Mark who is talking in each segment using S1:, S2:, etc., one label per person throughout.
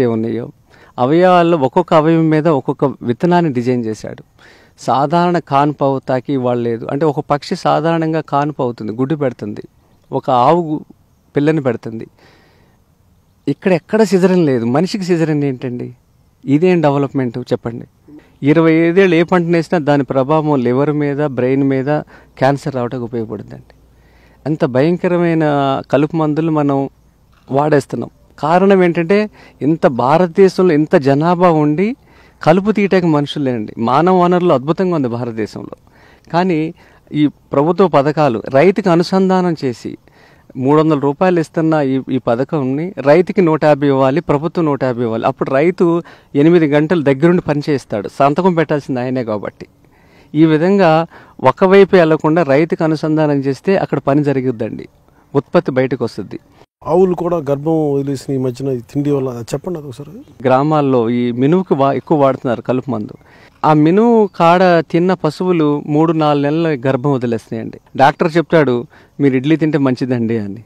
S1: ఏవైతే ఉన్నాయో అవయవాల్లో ఒక్కొక్క అవయవం మీద ఒక్కొక్క విత్తనాన్ని డిజైన్ చేశాడు. సాధారణ కాన్పు అవుతాకి ఇవ్వలేదు. అంటే ఒక పక్షి సాధారణంగా కాన్పు అవుతుంది, గుడ్డు పెడుతుంది, ఒక ఆవు పిల్లని పెడుతుంది. ఇక్కడ ఎక్కడ సిజరన్ లేదు. మనిషికి సిజరన్ ఏంటండి? ఇదేం డెవలప్మెంట్ చెప్పండి. 25 ఏళ్ళు ఏ పంటను వేసినా దాని ప్రభావం లివర్ మీద, బ్రెయిన్ మీద క్యాన్సర్ రావడానికి ఉపయోగపడుతుందండి. అంత భయంకరమైన కలుపు మందులు మనం వాడేస్తున్నాం. కారణం ఏంటంటే ఇంత భారతదేశంలో ఇంత జనాభా ఉండి కలుపు తీయటానికి మనుషులు లేనండి. మానవ వనరులు అద్భుతంగా ఉంది భారతదేశంలో. కానీ ఈ ప్రభుత్వ పథకాలు రైతుకి అనుసంధానం చేసి 300 రూపాయలు ఇస్తున్న ఈ పథకంని రైతుకి 150 ఇవ్వాలి, ప్రభుత్వం 150 ఇవ్వాలి. అప్పుడు రైతు 8 గంటలు దగ్గరుండి పనిచేస్తాడు, సంతకం పెట్టాల్సింది ఆయనే కాబట్టి. ఈ విధంగా ఒకవైపు వెళ్లకుండా రైతుకి అనుసంధానం చేస్తే అక్కడ పని జరుగుద్దండి, ఉత్పత్తి బయటకు వస్తుంది.
S2: ఆవులు కూడా గర్భం వదిలేసిన ఈ మధ్యన తిండి వల్ల చెప్పండి అది ఒకసారి.
S1: గ్రామాల్లో ఈ మినువుకి ఎక్కువ వాడుతున్నారు కలుపు మందు. ఆ మినువు కాడ తిన్న పశువులు 3-4 నెలలు గర్భం వదిలేస్తున్నాయండి. డాక్టర్ చెప్తాడు మీరు ఇడ్లీ తింటే మంచిదండి అని.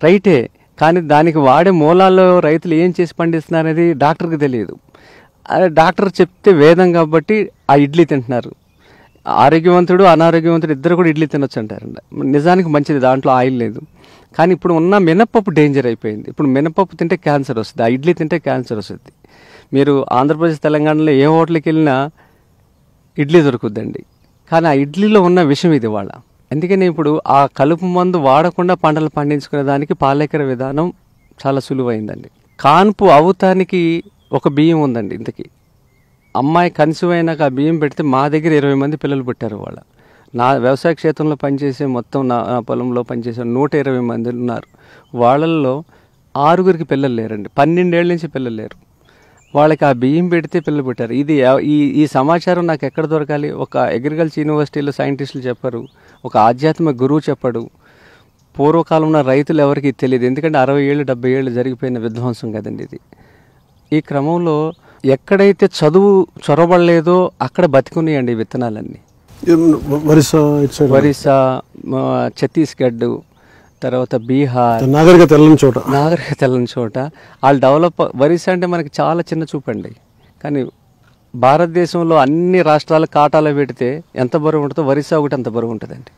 S1: రైటే, కానీ దానికి వాడే మూలాల్లో రైతులు ఏం చేసి పండిస్తున్నారు అనేది డాక్టర్కి తెలియదు. డాక్టర్ చెప్తే వేదం కాబట్టి ఆ ఇడ్లీ తింటున్నారు. ఆరోగ్యవంతుడు అనారోగ్యవంతుడు ఇద్దరు కూడా ఇడ్లీ తినొచ్చు అంటారండి. నిజానికి మంచిది, దాంట్లో ఆయిల్ లేదు. కానీ ఇప్పుడు ఉన్న మినపప్పు డేంజర్ అయిపోయింది. ఇప్పుడు మినపప్పు తింటే క్యాన్సర్ వస్తుంది, ఆ ఇడ్లీ తింటే క్యాన్సర్ వస్తుంది. మీరు ఆంధ్రప్రదేశ్ తెలంగాణలో ఏ హోటల్కి వెళ్ళినా ఇడ్లీ దొరుకుద్దండి, కానీ ఆ ఇడ్లీలో ఉన్న విషయం ఇది వాళ్ళ. అందుకని ఇప్పుడు ఆ కలుపు మందు వాడకుండా పంటలు పండించుకునే దానికి పాలేకర విధానం చాలా సులువైందండి. కాన్పు అవుతానికి ఒక బియ్యం ఉందండి. ఇంతకీ అమ్మాయి కన్సీవ్ అయినాక ఆ బియ్యం పెడితే మా దగ్గర 20 మంది పిల్లలు పుట్టారు. వాళ్ళ నా వ్యవసాయ క్షేత్రంలో పనిచేసే మొత్తం నా పొలంలో పనిచేసే 120 మంది ఉన్నారు. వాళ్ళల్లో 6గురికి పిల్లలు లేరండి. 12 ఏళ్ళ నుంచి పిల్లలు లేరు. వాళ్ళకి ఆ బియ్యం పెడితే పిల్లలు పుట్టారు. ఇది ఈ సమాచారం నాకు ఎక్కడ దొరకాలి? ఒక అగ్రికల్చర్ యూనివర్సిటీలో సైంటిస్టులు చెప్పారు, ఒక ఆధ్యాత్మిక గురువు చెప్పాడు. పూర్వకాలంలో రైతులు ఎవరికి తెలియదు, ఎందుకంటే 60 ఏళ్ళు 70 ఏళ్ళు జరిగిపోయిన విధ్వంసం కదండి ఇది. ఈ క్రమంలో ఎక్కడైతే చదువు చొరబడలేదో అక్కడ బతికున్నాయండి ఈ విత్తనాలన్నీ. ఒరిస్సా, ఛత్తీస్గఢ్, తర్వాత బీహార్,
S2: నాగరికత
S1: తెల్లని చోట వాళ్ళు డెవలప్. ఒరిస్సా అంటే మనకి చాలా చిన్న చూపండి, కానీ భారతదేశంలో అన్ని రాష్ట్రాల కాటాలో పెడితే ఎంత బరువు ఉంటుందో ఒరిస్సా ఒకటి అంత బరువు ఉంటుందండి.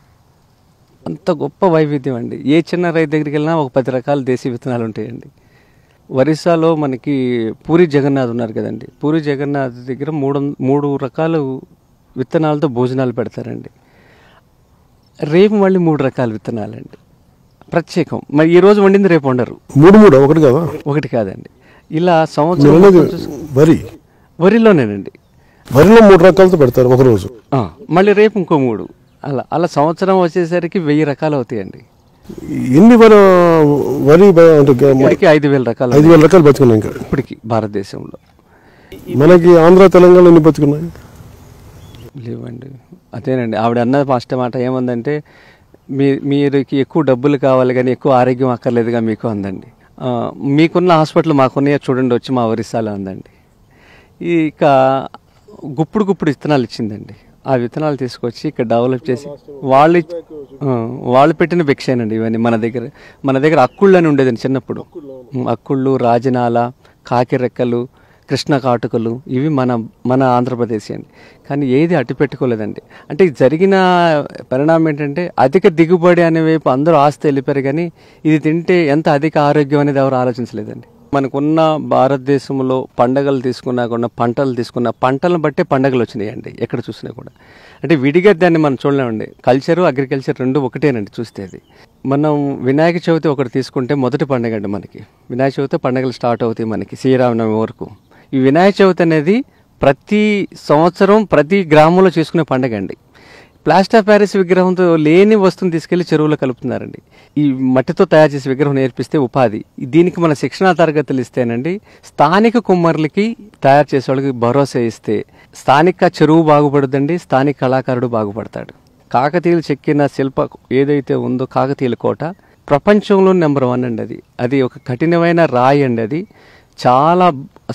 S1: అంత గొప్ప వైవిధ్యం అండి. ఏ చిన్న రైతు దగ్గరికి వెళ్ళినా ఒక 10 రకాల దేశీ విత్తనాలు ఉంటాయండి. ఒరిస్సాలో మనకి పూరి జగన్నాథ్ ఉన్నారు కదండి. పూరి జగన్నాథ్ దగ్గర 3 రకాల విత్తనాలతో భోజనాలు పెడతారండి. రేపు మళ్ళీ 3 రకాల విత్తనాలండి ప్రత్యేకం. మరి ఈ రోజు వండింది రేపు వండరు.
S2: 3 ఒకటి
S1: కాదండి. ఇలా సంవత్సరం వరిలోనేనండి.
S2: వరిలో 3 రకాలతో పెడతారు ఒకరోజు,
S1: మళ్ళీ రేపు ఇంకో 3. అలా సంవత్సరం వచ్చేసరికి 1000 రకాలు అవుతాయండి.
S2: ఎన్ని వరి
S1: 5,000 రకాలు.
S2: 5,000 రకాలు బతుకున్నాయి ఇంకా
S1: ఇప్పటికి భారతదేశంలో.
S2: మనకి ఆంధ్ర తెలంగాణ ఎన్ని బతుకున్నాయి?
S1: లేవండి. అదేనండి ఆవిడ అన్నది ఫస్ట్ మాట ఏమందంటే మీరుకి ఎక్కువ డబ్బులు కావాలి కానీ ఎక్కువ ఆరోగ్యం అక్కర్లేదుగా మీకు అందండి. మీకున్న హాస్పిటల్ మాకున్నాయో చూడండి వచ్చి మా ఒరిస్సాలో అందండి. ఇక గుప్పుడు విత్తనాలు ఇచ్చిందండి. ఆ విత్తనాలు తీసుకొచ్చి ఇక్కడ డెవలప్ చేసి వాళ్ళు పెట్టిన భిక్షేనండి ఇవన్నీ. మన దగ్గర అక్కుళ్ళు అని ఉండేదండి చిన్నప్పుడు. అక్కుళ్ళు, రాజనాల, కాకిరెక్కలు, కృష్ణ కాటుకలు ఇవి మన ఆంధ్రప్రదేశ్ అండి. కానీ ఏది అట్టి పెట్టుకోలేదండి. అంటే జరిగిన పరిణామం ఏంటంటే అధిక దిగుబడి అనే వైపు అందరూ ఆస్తి వెళ్ళిపోయారు, కానీ ఇది తింటే ఎంత అధిక ఆరోగ్యం అనేది ఎవరు ఆలోచించలేదండి. మనకున్న భారతదేశంలో పండగలు తీసుకున్నా కూడా పంటలు తీసుకున్నా పంటలను బట్టే పండగలు వచ్చినాయండి ఎక్కడ చూసినా కూడా. అంటే విడిగా దాన్ని మనం చూడలేమండి. కల్చరు అగ్రికల్చర్ 2 ఒకటేనండి చూస్తే. అది మనం వినాయక చవితి ఒకటి తీసుకుంటే మొదటి పండుగ అండి మనకి. వినాయక చవితి పండుగలు స్టార్ట్ అవుతాయి మనకి శ్రీరామనవమి వరకు. ఈ వినాయక చవితి అనేది ప్రతి సంవత్సరం ప్రతి గ్రామంలో చేసుకునే పండుగ అండి. ప్లాస్టర్ ఆఫ్ ప్యారిస్ విగ్రహంతో లేని వస్తువుని తీసుకెళ్లి చెరువులో కలుపుతున్నారండి. ఈ మట్టితో తయారు చేసే విగ్రహం నేర్పిస్తే ఉపాధి. దీనికి మన శిక్షణా తరగతులు ఇస్తేనండి స్థానిక కుమ్మరులకి తయారు చేసే వాళ్ళకి భరోసా ఇస్తే స్థానిక చెరువు బాగుపడుతుందండి, స్థానిక కళాకారుడు బాగుపడతాడు. కాకతీయులు చెక్కిన శిల్ప ఏదైతే ఉందో కాకతీయుల కోట ప్రపంచంలో నెంబర్ 1 అండి. అది ఒక కఠినమైన రాయి అండి. అది చాలా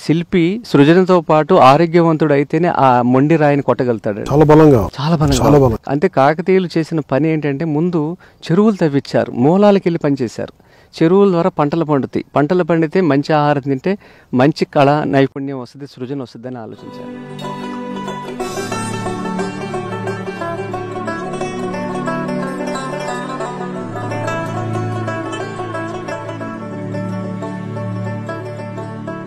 S1: శిల్పి సృజనతో పాటు ఆరోగ్యవంతుడు అయితేనే ఆ మొండి రాయిని కొట్టగలుగుతాడు.
S2: చాలా బలంగా.
S1: అంటే కాకతీయులు చేసిన పని ఏంటంటే ముందు చెరువులు తవ్వించారు, మూలాలకు వెళ్ళి పనిచేశారు. చెరువుల ద్వారా పంటలు పండుతాయి. పంటలు పండితే మంచి ఆహారం తింటే మంచి కళ నైపుణ్యం వస్తుంది, సృజన వస్తుంది అని ఆలోచించారు.